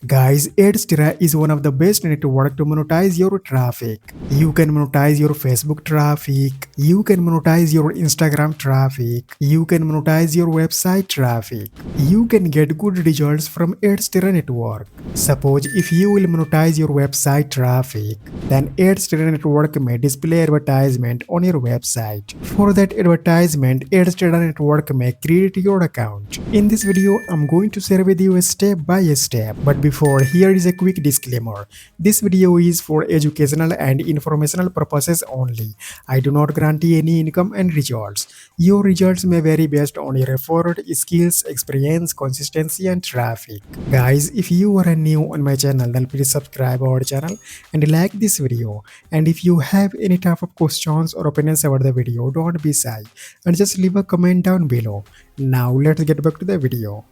Guys, Adsterra is one of the best network to monetize your traffic. You can monetize your Facebook traffic, you can monetize your Instagram traffic, you can monetize your website traffic. You can get good results from Adsterra network. Suppose if you will monetize your website traffic, then Adsterra network may display advertisement on your website. For that advertisement, Adsterra network may create your account. In this video, I'm going to share with you a step by step. But before, here is a quick disclaimer. This video is for educational and informational purposes only. I do not guarantee any income and results. Your results may vary based on your effort, skills, experience, consistency and traffic. Guys, if you are new on my channel, then please subscribe our channel and like this video. And if you have any type of questions or opinions about the video, don't be shy and just leave a comment down below. Now let's get back to the video.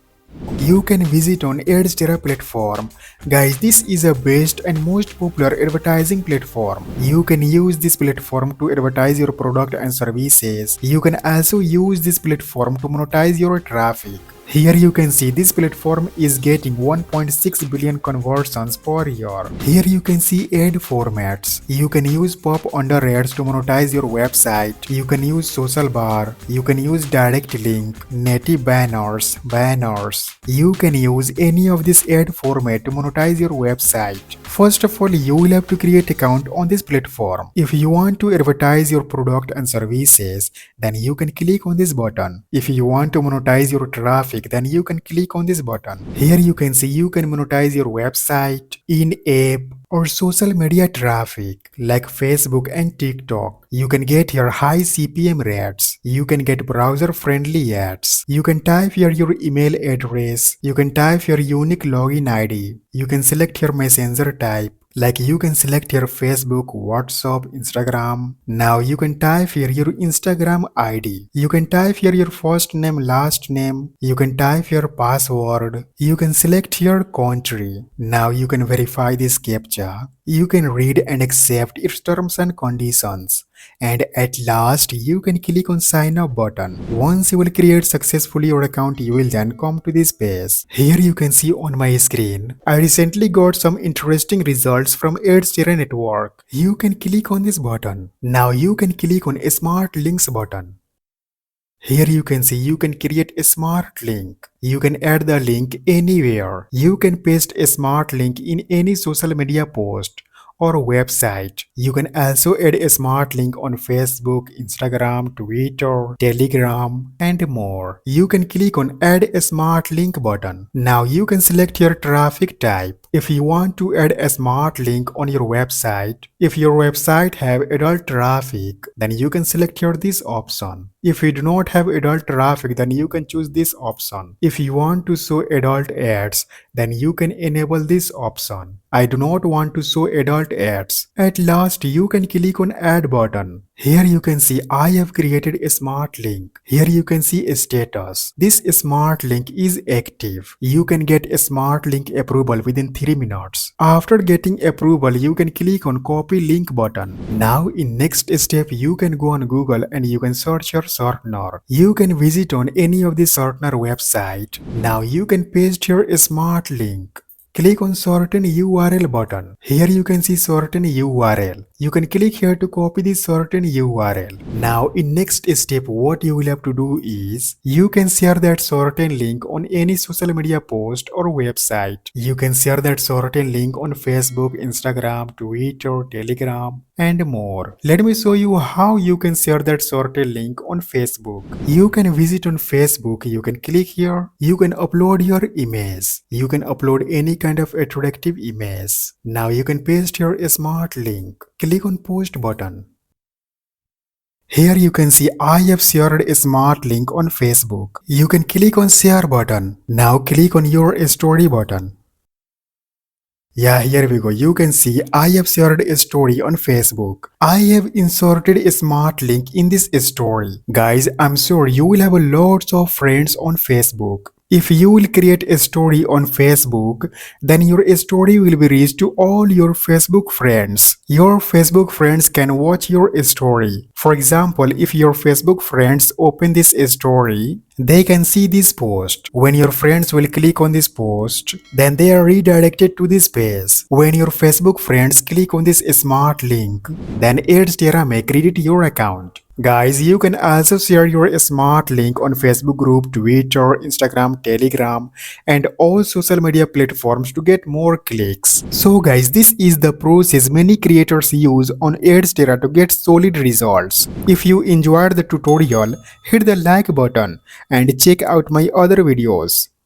You can visit on Adsterra platform. Guys, this is the best and most popular advertising platform. You can use this platform to advertise your product and services. You can also use this platform to monetize your traffic. Here you can see this platform is getting 1.6 billion conversions per year. Here you can see ad formats. You can use pop under ads to monetize your website. You can use social bar. You can use direct link, native banners. You can use any of this ad format to monetize your website. First of all, you will have to create an account on this platform. If you want to advertise your product and services, then you can click on this button. If you want to monetize your traffic, then you can click on this button. Here you can see you can monetize your website, in-app or social media traffic like Facebook and TikTok. You can get your high CPM rates. You can get browser friendly ads. You can type here your email address. You can type your unique login ID. You can select your messenger type. Like you can select your Facebook, WhatsApp, Instagram. Now you can type here your Instagram ID. You can type here your first name, last name. You can type your password. You can select your country. Now you can verify this CAPTCHA. You can read and accept its terms and conditions. And at last, you can click on sign up button. Once you will create successfully your account, you will then come to this page. Here you can see on my screen, I recently got some interesting results from Adsterra network. You can click on this button. Now you can click on a smart links button. Here you can see you can create a smart link. You can add the link anywhere. You can paste a smart link in any social media post or website. You can also add a smart link on Facebook, Instagram, Twitter, Telegram, and more. You can click on add a smart link button. Now you can select your traffic type. If you want to add a smart link on your website, if your website have adult traffic, then you can select here this option. If you do not have adult traffic, then you can choose this option. If you want to show adult ads, then you can enable this option. I do not want to show adult ads. At last, you can click on add button. Here you can see I have created a smart link. Here you can see a status. This smart link is active. You can get a smart link approval within 3 minutes. After getting approval, you can click on copy link button. Now in next step, you can go on Google and you can search your shortener. You can visit on any of the shortener website. Now you can paste your smart link. Click on shorten URL button. Here you can see shorten URL. You can click here to copy the shorten URL. Now in next step, what you will have to do is you can share that shorten link on any social media post or website. You can share that shorten link on Facebook, Instagram, Twitter, Telegram, and more. Let me show you how you can share that shorten link on Facebook. You can visit on Facebook. You can click here. You can upload your image. You can upload any kind of attractive image. Now you can paste your smart link. Click on post button. Here you can see I have shared a smart link on Facebook. You can click on share button. Now click on your story button. Yeah, here we go. You can see I have shared a story on Facebook. I have inserted a smart link in this story. Guys, I'm sure you will have lots of friends on Facebook. If you will create a story on Facebook, then your story will be reached to all your Facebook friends. Your Facebook friends can watch your story. For example, if your Facebook friends open this story, they can see this post. When your friends will click on this post, then they are redirected to this page. When your Facebook friends click on this smart link, then Adsterra may credit your account. Guys, you can also share your smart link on Facebook group, Twitter, Instagram, Telegram, and all social media platforms to get more clicks. So guys, this is the process many creators use on Adsterra to get solid results. If you enjoyed the tutorial, hit the like button and check out my other videos.